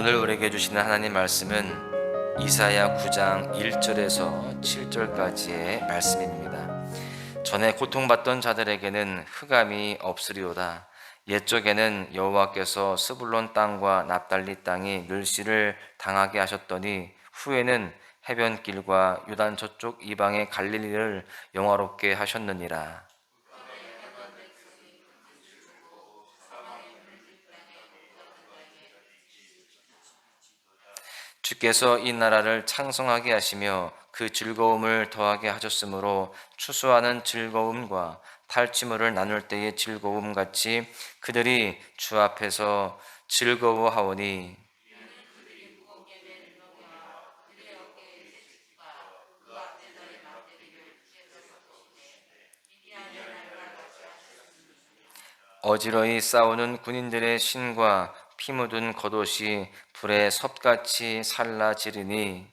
오늘 우리에게 주시는 하나님 말씀은 이사야 9장 1절에서 7절까지의 말씀입니다. 전에 고통받던 자들에게는 흑암이 없으리오다. 옛적에는 여호와께서 스불론 땅과 납달리 땅이 늘씨를 당하게 하셨더니 후에는 해변길과 유단 저쪽 이방의 갈릴리를 영화롭게 하셨느니라. 주께서 이 나라를 창성하게 하시며 그 즐거움을 더하게 하셨으므로 추수하는 즐거움과 탈취물을 나눌 때의 즐거움 같이 그들이 주 앞에서 즐거워하오니 어지러이 싸우는 군인들의 신과 피 묻은 겉옷이 불에 섭같이 살라지르니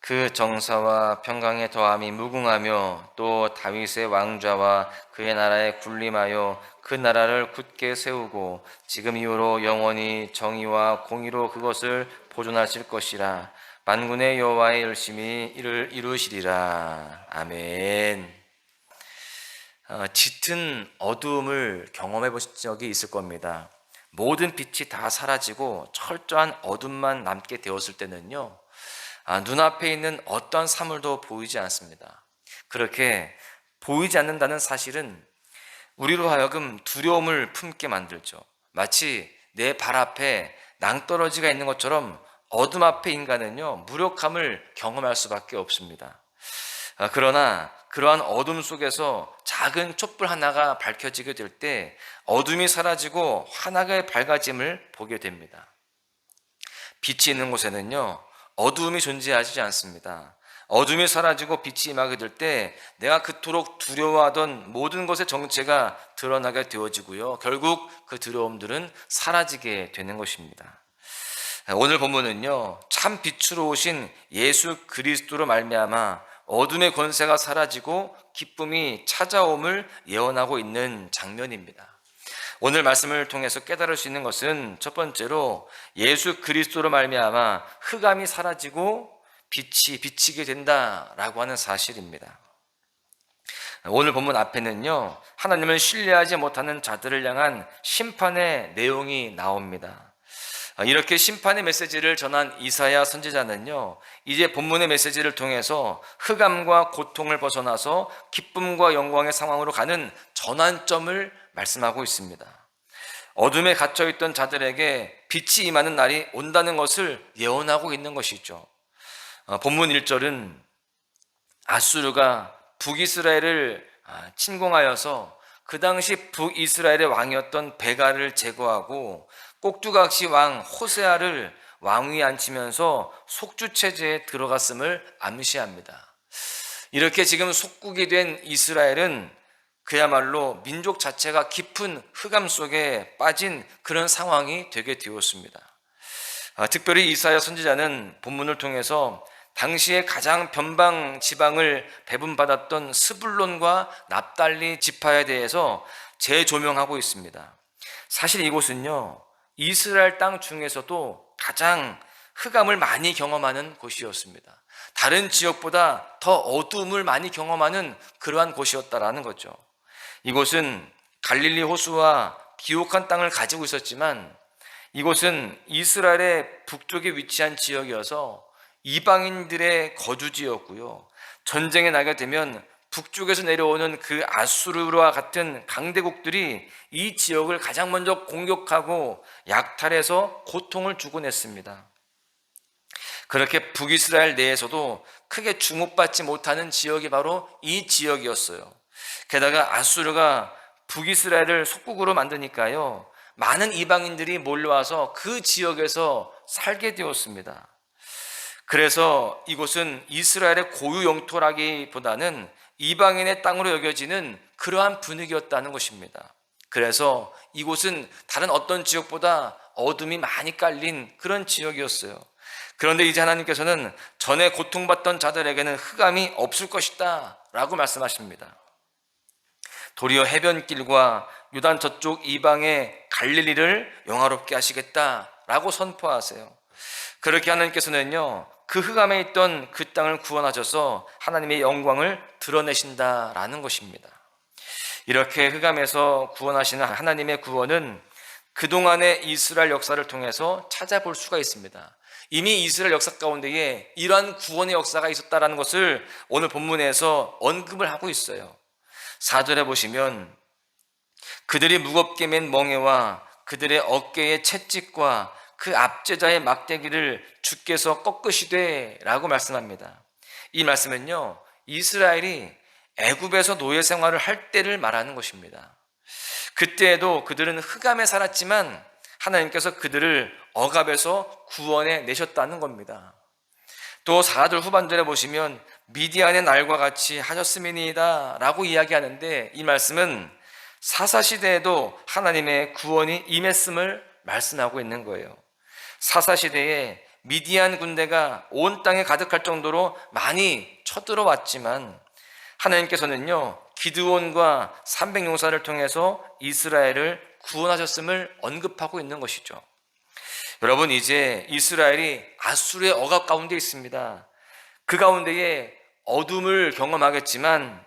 그 정사와 평강의 더함이 무궁하며 또 다윗의 왕좌와 그의 나라에 군림하여 그 나라를 굳게 세우고 지금 이후로 영원히 정의와 공의로 그것을 보존하실 것이라. 만군의 여호와의 열심히 이를 이루시리라. 아멘. 짙은 어두움을 경험해 보신 적이 있을 겁니다. 모든 빛이 다 사라지고 철저한 어둠만 남게 되었을 때는요, 눈앞에 있는 어떤 사물도 보이지 않습니다. 그렇게 보이지 않는다는 사실은 우리로 하여금 두려움을 품게 만들죠. 마치 내 발 앞에 낭떠러지가 있는 것처럼 어둠 앞에 인간은요, 무력함을 경험할 수밖에 없습니다. 그러나 그러한 어둠 속에서 작은 촛불 하나가 밝혀지게 될 때 어둠이 사라지고 환하게 밝아짐을 보게 됩니다. 빛이 있는 곳에는요, 어두움이 존재하지 않습니다. 어둠이 사라지고 빛이 임하게 될 때 내가 그토록 두려워하던 모든 것의 정체가 드러나게 되어지고요, 결국 그 두려움들은 사라지게 되는 것입니다. 오늘 본문은요, 참 빛으로 오신 예수 그리스도로 말미암아 어둠의 권세가 사라지고 기쁨이 찾아옴을 예언하고 있는 장면입니다. 오늘 말씀을 통해서 깨달을 수 있는 것은 첫 번째로 예수 그리스도로 말미암아 흑암이 사라지고 빛이 비치게 된다라고 하는 사실입니다. 오늘 본문 앞에는요, 하나님을 신뢰하지 못하는 자들을 향한 심판의 내용이 나옵니다. 이렇게 심판의 메시지를 전한 이사야 선지자는요, 이제 본문의 메시지를 통해서 흑암과 고통을 벗어나서 기쁨과 영광의 상황으로 가는 전환점을 말씀하고 있습니다. 어둠에 갇혀있던 자들에게 빛이 임하는 날이 온다는 것을 예언하고 있는 것이죠. 본문 1절은 아수르가 북이스라엘을 침공하여서 그 당시 북이스라엘의 왕이었던 베가를 제거하고 꼭두각시 왕 호세아를 왕위에 앉히면서 속주체제에 들어갔음을 암시합니다. 이렇게 지금 속국이 된 이스라엘은 그야말로 민족 자체가 깊은 흑암 속에 빠진 그런 상황이 되게 되었습니다. 특별히 이사야 선지자는 본문을 통해서 당시에 가장 변방 지방을 배분받았던 스불론과 납달리 지파에 대해서 재조명하고 있습니다. 사실 이곳은요, 이스라엘 땅 중에서도 가장 흑암을 많이 경험하는 곳이었습니다. 다른 지역보다 더 어두움을 많이 경험하는 그러한 곳이었다라는 거죠. 이곳은 갈릴리 호수와 기옥한 땅을 가지고 있었지만 이곳은 이스라엘의 북쪽에 위치한 지역이어서 이방인들의 거주지였고요, 전쟁에 나게 되면 북쪽에서 내려오는 그 아수르와 같은 강대국들이 이 지역을 가장 먼저 공격하고 약탈해서 고통을 주곤 했습니다. 그렇게 북이스라엘 내에서도 크게 주목받지 못하는 지역이 바로 이 지역이었어요. 게다가 아수르가 북이스라엘을 속국으로 만드니까요, 많은 이방인들이 몰려와서 그 지역에서 살게 되었습니다. 그래서 이곳은 이스라엘의 고유 영토라기보다는 이방인의 땅으로 여겨지는 그러한 분위기였다는 것입니다. 그래서 이곳은 다른 어떤 지역보다 어둠이 많이 깔린 그런 지역이었어요. 그런데 이제 하나님께서는 전에 고통받던 자들에게는 흑암이 없을 것이다 라고 말씀하십니다. 도리어 해변길과 요단 저쪽 이방의 갈릴리를 영화롭게 하시겠다라고 선포하세요. 그렇게 하나님께서는요, 그 흑암에 있던 그 땅을 구원하셔서 하나님의 영광을 드러내신다라는 것입니다. 이렇게 흑암에서 구원하시는 하나님의 구원은 그동안의 이스라엘 역사를 통해서 찾아볼 수가 있습니다. 이미 이스라엘 역사 가운데에 이러한 구원의 역사가 있었다는 것을 오늘 본문에서 언급을 하고 있어요. 4절에 보시면 그들이 무겁게 맨 멍에와 그들의 어깨의 채찍과 그 압제자의 막대기를 주께서 꺾으시되 라고 말씀합니다. 이 말씀은요, 이스라엘이 애굽에서 노예 생활을 할 때를 말하는 것입니다. 그때에도 그들은 흑암에 살았지만 하나님께서 그들을 억압에서 구원해 내셨다는 겁니다. 또 4절 후반절에 보시면 미디안의 날과 같이 하셨음이니이다 라고 이야기하는데, 이 말씀은 사사시대에도 하나님의 구원이 임했음을 말씀하고 있는 거예요. 사사시대에 미디안 군대가 온 땅에 가득할 정도로 많이 쳐들어왔지만 하나님께서는요, 기드온과 300용사를 통해서 이스라엘을 구원하셨음을 언급하고 있는 것이죠. 여러분, 이제 이스라엘이 아수르의 억압 가운데 있습니다. 그 가운데에 어둠을 경험하겠지만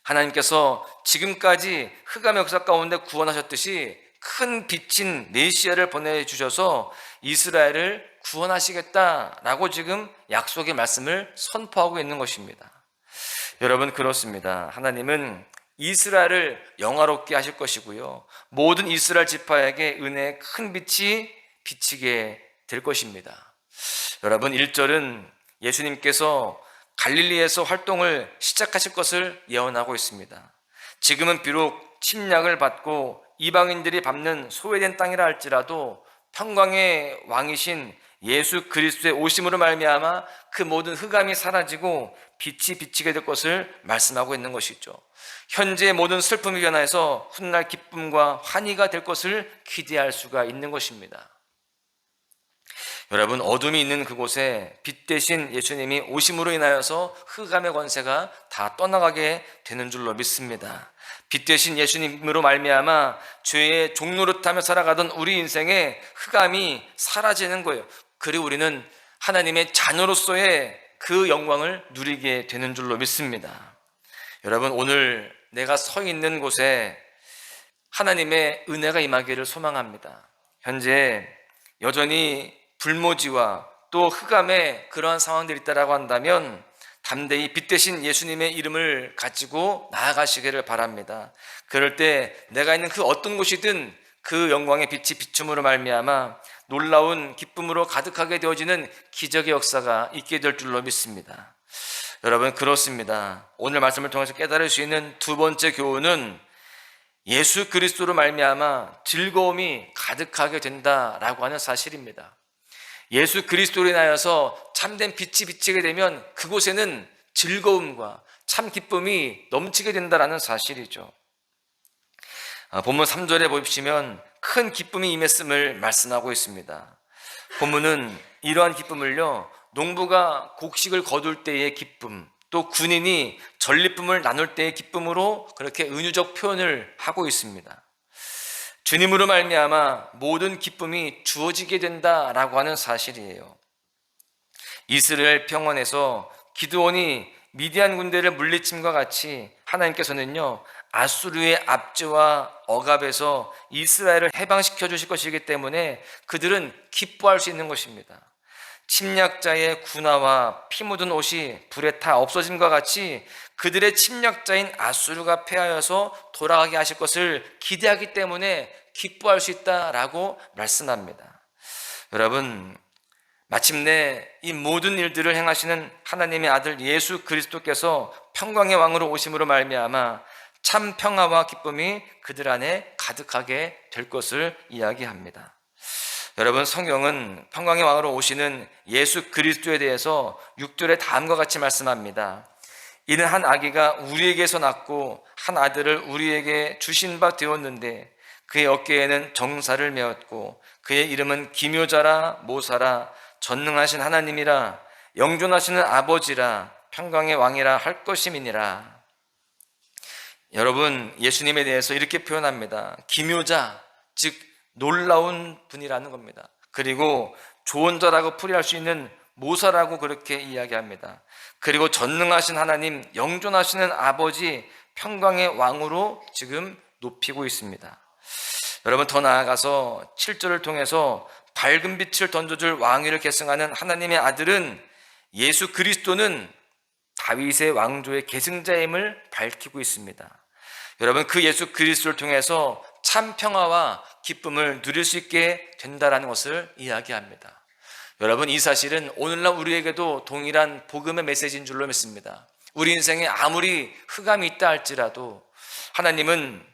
하나님께서 지금까지 흑암의 역사 가운데 구원하셨듯이 큰 빛인 메시아를 보내주셔서 이스라엘을 구원하시겠다라고 지금 약속의 말씀을 선포하고 있는 것입니다. 여러분, 그렇습니다. 하나님은 이스라엘을 영화롭게 하실 것이고요, 모든 이스라엘 지파에게 은혜의 큰 빛이 비치게 될 것입니다. 여러분, 1절은 예수님께서 갈릴리에서 활동을 시작하실 것을 예언하고 있습니다. 지금은 비록 침략을 받고 이방인들이 밟는 소외된 땅이라 할지라도 평강의 왕이신 예수 그리스도의 오심으로 말미암아 그 모든 흑암이 사라지고 빛이 비치게 될 것을 말씀하고 있는 것이죠. 현재의 모든 슬픔이 변화해서 훗날 기쁨과 환희가 될 것을 기대할 수가 있는 것입니다. 여러분, 어둠이 있는 그곳에 빛 대신 예수님이 오심으로 인하여서 흑암의 권세가 다 떠나가게 되는 줄로 믿습니다. 빛 대신 예수님으로 말미암아 죄의 종노릇하며 살아가던 우리 인생에 흑암이 사라지는 거예요. 그리고 우리는 하나님의 자녀로서의 그 영광을 누리게 되는 줄로 믿습니다. 여러분, 오늘 내가 서 있는 곳에 하나님의 은혜가 임하기를 소망합니다. 현재 여전히 불모지와 또 흑암의 그러한 상황들이 있다라고 한다면 담대히 빛 대신 예수님의 이름을 가지고 나아가시기를 바랍니다. 그럴 때 내가 있는 그 어떤 곳이든 그 영광의 빛이 비춤으로 말미암아 놀라운 기쁨으로 가득하게 되어지는 기적의 역사가 있게 될 줄로 믿습니다. 여러분, 그렇습니다. 오늘 말씀을 통해서 깨달을 수 있는 두 번째 교훈은 예수 그리스도로 말미암아 즐거움이 가득하게 된다라고 하는 사실입니다. 예수 그리스도로 인하여서 참된 빛이 비치게 되면 그곳에는 즐거움과 참 기쁨이 넘치게 된다는 사실이죠. 본문 3절에 보시면 큰 기쁨이 임했음을 말씀하고 있습니다. 본문은 이러한 기쁨을요, 농부가 곡식을 거둘 때의 기쁨, 또 군인이 전리품을 나눌 때의 기쁨으로 그렇게 은유적 표현을 하고 있습니다. 주님으로 말미암아 모든 기쁨이 주어지게 된다라고 하는 사실이에요. 이스라엘 평원에서 기드온이 미디안 군대를 물리침과 같이 하나님께서는요, 아수르의 압제와 억압에서 이스라엘을 해방시켜 주실 것이기 때문에 그들은 기뻐할 수 있는 것입니다. 침략자의 군화와 피 묻은 옷이 불에 타 없어짐과 같이 그들의 침략자인 아수르가 패하여서 돌아가게 하실 것을 기대하기 때문에 기뻐할 수 있다라고 말씀합니다. 여러분, 마침내 이 모든 일들을 행하시는 하나님의 아들 예수 그리스도께서 평강의 왕으로 오심으로 말미암아 참 평화와 기쁨이 그들 안에 가득하게 될 것을 이야기합니다. 여러분, 성경은 평강의 왕으로 오시는 예수 그리스도에 대해서 6절에 다음과 같이 말씀합니다. 이는 한 아기가 우리에게서 낳고 한 아들을 우리에게 주신 바 되었는데 그의 어깨에는 정사를 메었고 그의 이름은 기묘자라 모사라 전능하신 하나님이라 영존하시는 아버지라 평강의 왕이라 할 것임이니라. 여러분, 예수님에 대해서 이렇게 표현합니다. 기묘자, 즉 놀라운 분이라는 겁니다. 그리고 조언자라고 풀이할 수 있는 모사라고 그렇게 이야기합니다. 그리고 전능하신 하나님, 영존하시는 아버지, 평강의 왕으로 지금 높이고 있습니다. 여러분, 더 나아가서 7절을 통해서 밝은 빛을 던져줄 왕위를 계승하는 하나님의 아들은 예수 그리스도는 다윗의 왕조의 계승자임을 밝히고 있습니다. 여러분, 그 예수 그리스도를 통해서 참 평화와 기쁨을 누릴 수 있게 된다는 것을 이야기합니다. 여러분, 이 사실은 오늘날 우리에게도 동일한 복음의 메시지인 줄로 믿습니다. 우리 인생에 아무리 흑암이 있다 할지라도 하나님은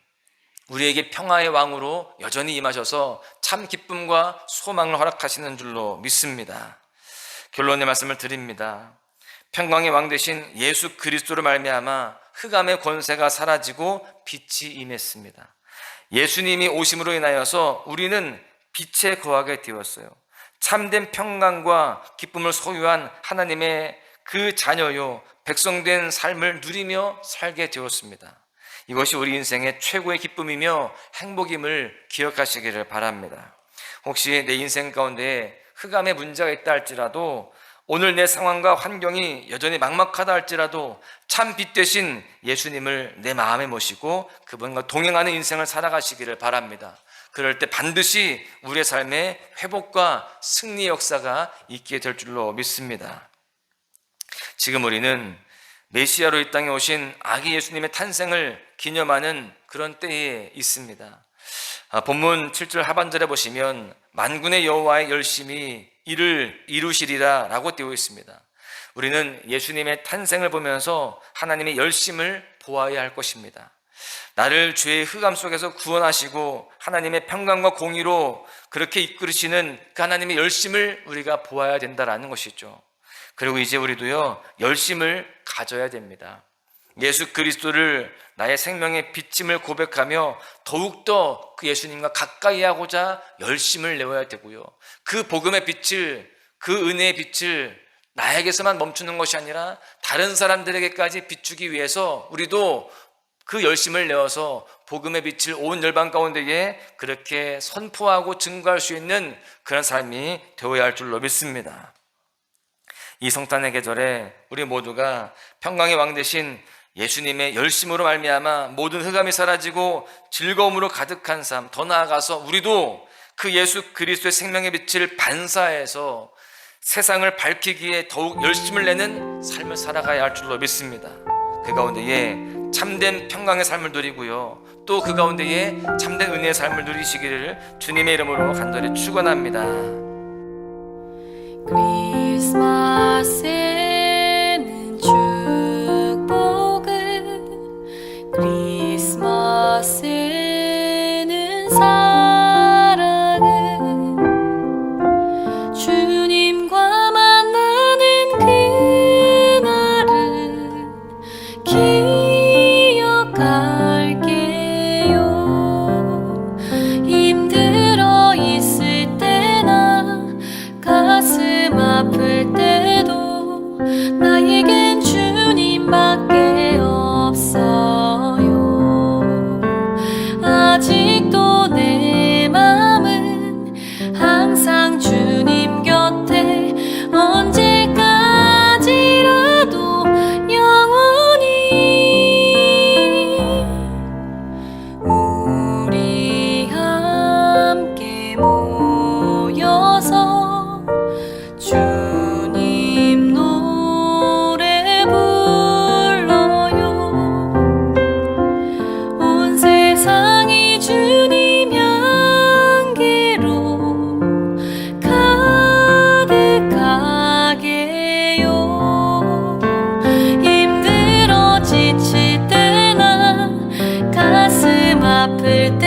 우리에게 평화의 왕으로 여전히 임하셔서 참 기쁨과 소망을 허락하시는 줄로 믿습니다. 결론의 말씀을 드립니다. 평강의 왕 되신 예수 그리스도로 말미암아 흑암의 권세가 사라지고 빛이 임했습니다. 예수님이 오심으로 인하여서 우리는 빛에 거하게 되었어요. 참된 평강과 기쁨을 소유한 하나님의 그 자녀요, 백성된 삶을 누리며 살게 되었습니다. 이것이 우리 인생의 최고의 기쁨이며 행복임을 기억하시기를 바랍니다. 혹시 내 인생 가운데 흑암의 문제가 있다 할지라도, 오늘 내 상황과 환경이 여전히 막막하다 할지라도 참 빛 되신 예수님을 내 마음에 모시고 그분과 동행하는 인생을 살아가시기를 바랍니다. 그럴 때 반드시 우리의 삶에 회복과 승리의 역사가 있게 될 줄로 믿습니다. 지금 우리는 메시아로 이 땅에 오신 아기 예수님의 탄생을 기념하는 그런 때에 있습니다. 본문 7절 하반절에 보시면 만군의 여호와의 열심히 이를 이루시리라 라고 되어 있습니다. 우리는 예수님의 탄생을 보면서 하나님의 열심을 보아야 할 것입니다. 나를 죄의 흑암 속에서 구원하시고 하나님의 평강과 공의로 그렇게 이끌으시는 그 하나님의 열심을 우리가 보아야 된다라는 것이죠. 그리고 이제 우리도요, 열심을 가져야 됩니다. 예수 그리스도를 나의 생명의 빛임을 고백하며 더욱더 그 예수님과 가까이 하고자 열심을 내어야 되고요, 그 복음의 빛을, 그 은혜의 빛을 나에게서만 멈추는 것이 아니라 다른 사람들에게까지 비추기 위해서 우리도 그 열심을 내어서 복음의 빛을 온 열방 가운데에 그렇게 선포하고 증거할 수 있는 그런 삶이 되어야 할 줄로 믿습니다. 이 성탄의 계절에 우리 모두가 평강의 왕 되신 예수님의 열심으로 말미암아 모든 흑암이 사라지고 즐거움으로 가득한 삶, 더 나아가서 우리도 그 예수 그리스도의 생명의 빛을 반사해서 세상을 밝히기에 더욱 열심을 내는 삶을 살아가야 할 줄로 믿습니다. 그 가운데에 참된 평강의 삶을 누리고요, 또 그 가운데에 참된 은혜의 삶을 누리시기를 주님의 이름으로 간절히 축원합니다. 크리스마스에는 축복을, 크리스마스에는 사랑을, 주님과 만나는 그날을 기억할게요. 힘들어 있을 때나 가슴 아플 때도 나에겐 주님밖에 없어요. 아직도 내 맘은 항상 주님 곁에 언제까지라도 영원히 우리 함께 모여서 주님 노래 불러요. 온 세상이 주님 향기로 가득하게요. 힘들어 지칠 때나 가슴 아플 때